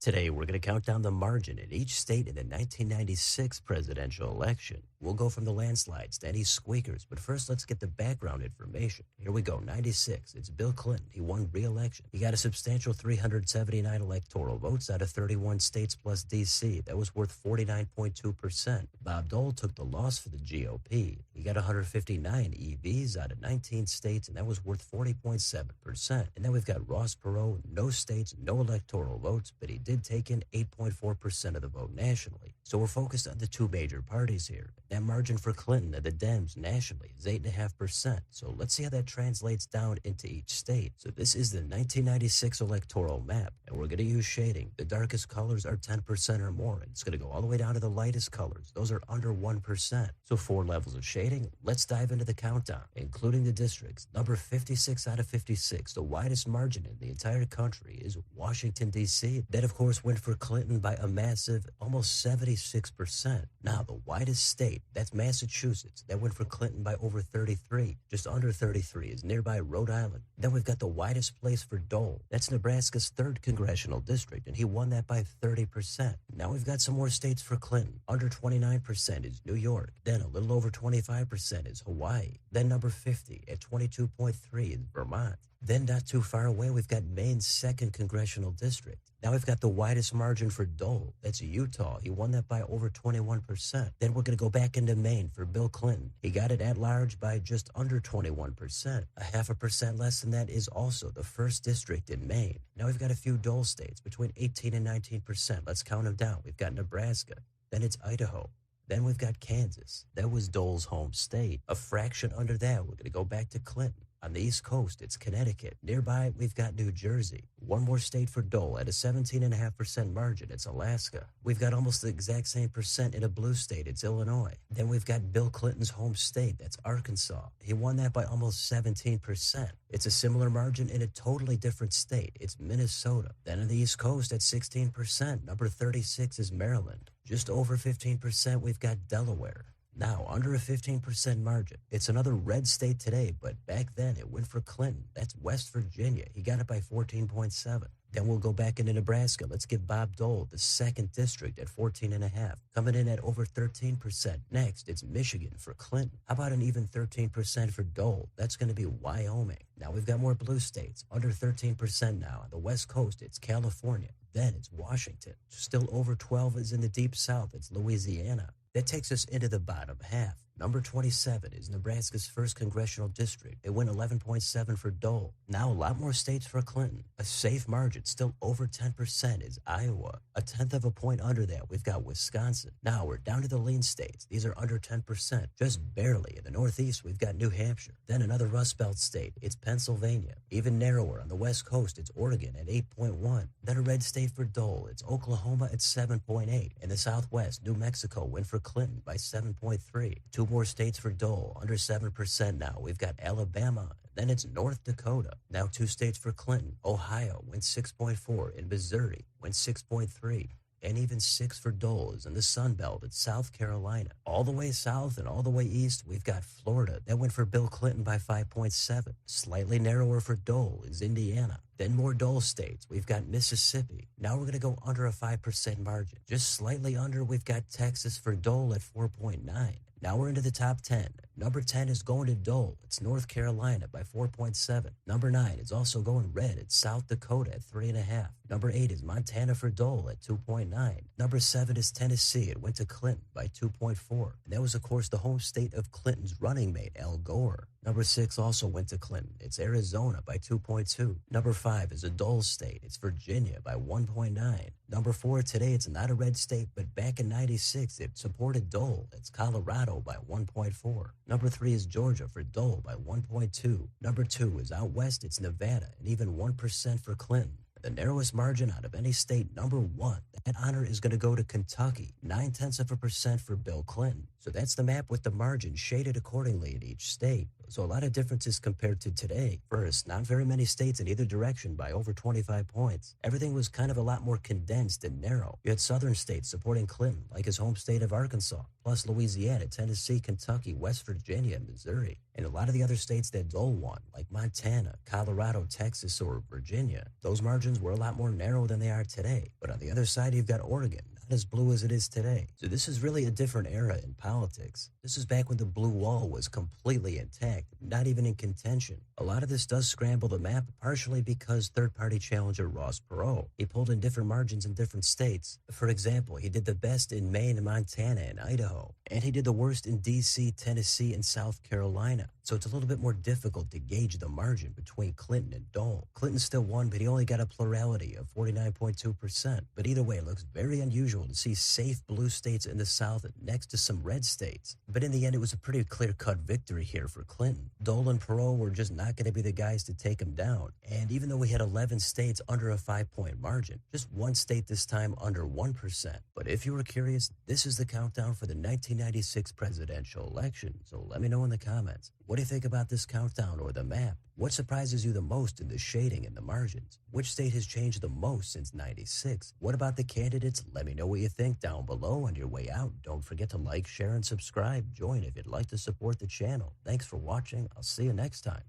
Today, we're going to count down the margin in each state in the 1996 presidential election. We'll go from the landslides to any squeakers, but first let's get the background information. Here we go, 96. It's Bill Clinton. He won re-election. He got a substantial 379 electoral votes out of 31 states plus D.C. That was worth 49.2%. Bob Dole took the loss for the GOP. He got 159 EVs out of 19 states, and that was worth 40.7%. And then we've got Ross Perot, no states, no electoral votes, but he did take in 8.4% of the vote nationally. So we're focused on the two major parties here. That margin for Clinton and the Dems nationally is 8.5%. So let's see how that translates down into each state. So this is the 1996 electoral map, and we're going to use shading. The darkest colors are 10% or more, and it's going to go all the way down to the lightest colors. Those are under 1%. So 4 levels of shading. Let's dive into the countdown, including the districts. Number 56 out of 56, the widest margin in the entire country, is Washington, D.C. That, of course, went for Clinton by a massive almost 76%. Now, the widest state, that's Massachusetts. That went for Clinton by over 33. Just under 33 is nearby Rhode Island. Then we've got the widest place for Dole. That's Nebraska's 3rd congressional district, and he won that by 30%. Now we've got some more states for Clinton. Under 29% is New York. Then a little over 25% is Hawaii. Then number 50 at 22.3 is Vermont. Then not too far away, we've got Maine's 2nd congressional district. Now we've got the widest margin for Dole. That's Utah. He won that by over 21%. Then we're going to go back into Maine for Bill Clinton. He got it at large by just under 21%. A 0.5% less than that is also the 1st district in Maine. Now we've got a few Dole states between 18 and 19%. Let's count them down. We've got Nebraska. Then it's Idaho. Then we've got Kansas. That was Dole's home state. A fraction under that, we're going to go back to Clinton. On the East Coast, it's Connecticut. Nearby, we've got New Jersey. One more state for Dole at a 17.5% margin. It's Alaska. We've got almost the exact same percent in a blue state. It's Illinois. Then we've got Bill Clinton's home state. That's Arkansas. He won that by almost 17%. It's a similar margin in a totally different state. It's Minnesota. Then on the East Coast at 16%. Number 36 is Maryland. Just over 15%, we've got Delaware. Now, under a 15% margin. It's another red state today, but back then it went for Clinton. That's West Virginia. He got it by 14.7. Then we'll go back into Nebraska. Let's give Bob Dole the 2nd district at 14.5, coming in at over 13%. Next, it's Michigan for Clinton. How about an even 13% for Dole? That's going to be Wyoming. Now we've got more blue states, under 13% now. On the West Coast, it's California. Then it's Washington. Still over 12 is in the deep south. It's Louisiana. That takes us into the bottom half. Number 27 is Nebraska's 1st congressional district. It went 11.7 for Dole. Now a lot more states for Clinton. A safe margin, still over 10%, is Iowa. A 1/10 of a point under that, we've got Wisconsin. Now we're down to the lean states. These are under 10%, just barely. In the Northeast, we've got New Hampshire. Then another Rust Belt state, it's Pennsylvania. Even narrower on the West Coast, it's Oregon at 8.1. Then a red state for Dole, it's Oklahoma at 7.8. In the Southwest, New Mexico went for Clinton by 7.3. 2 more states for Dole, under 7% now. We've got Alabama. Then it's North Dakota. Now 2 states for Clinton. Ohio went 6.4, and Missouri went 6.3. And even 6 for Dole is in the Sun Belt at South Carolina. All the way south and all the way east, we've got Florida. That went for Bill Clinton by 5.7. Slightly narrower for Dole is Indiana. Then more Dole states. We've got Mississippi. Now we're going to go under a 5% margin. Just slightly under, we've got Texas for Dole at 4.9. Now we're into the top 10. Number 10 is going to Dole. It's North Carolina by 4.7. Number 9 is also going red. It's South Dakota at 3.5. Number 8 is Montana for Dole at 2.9. Number 7 is Tennessee. It went to Clinton by 2.4. And that was, of course, the home state of Clinton's running mate, Al Gore. Number 6 also went to Clinton. It's Arizona by 2.2. Number 5 is a Dole state. It's Virginia by 1.9. Number 4 today, it's not a red state, but back in 96, it supported Dole. It's Colorado by 1.4. Number 3 is Georgia for Dole by 1.2. Number 2 is out west, it's Nevada, and even 1% for Clinton. The narrowest margin out of any state, number 1. That honor is going to go to Kentucky, 0.9% for Bill Clinton. So that's the map with the margin shaded accordingly in each state. So a lot of differences compared to today. First, not very many states in either direction by over 25 points. Everything was kind of a lot more condensed and narrow. You had southern states supporting Clinton, like his home state of Arkansas, plus Louisiana, Tennessee, Kentucky, West Virginia, and Missouri. And a lot of the other states that Dole won, like Montana, Colorado, Texas, or Virginia, those margins were a lot more narrow than they are today. But on the other side, you've got Oregon, not as blue as it is today. So this is really a different era in politics. This is back when the blue wall was completely intact, not even in contention. A lot of this does scramble the map, partially because third-party challenger Ross Perot. He pulled in different margins in different states. For example, he did the best in Maine, Montana, and Idaho. And he did the worst in D.C., Tennessee, and South Carolina. So it's a little bit more difficult to gauge the margin between Clinton and Dole. Clinton still won, but he only got a plurality of 49.2%. But either way, it looks very unusual to see safe blue states in the South next to some red states. But in the end, it was a pretty clear-cut victory here for Clinton. Dole and Perot were just not going to be the guys to take him down. And even though we had 11 states under a 5-point margin, just one state this time under 1%. But if you were curious, this is the countdown for the 1996 presidential election. So let me know in the comments. What do you think about this countdown or the map? What surprises you the most in the shading and the margins? Which state has changed the most since '96? What about the candidates? Let me know what you think down below. On your way out, don't forget to like, share, and subscribe. Join if you'd like to support the channel. Thanks for watching. I'll see you next time.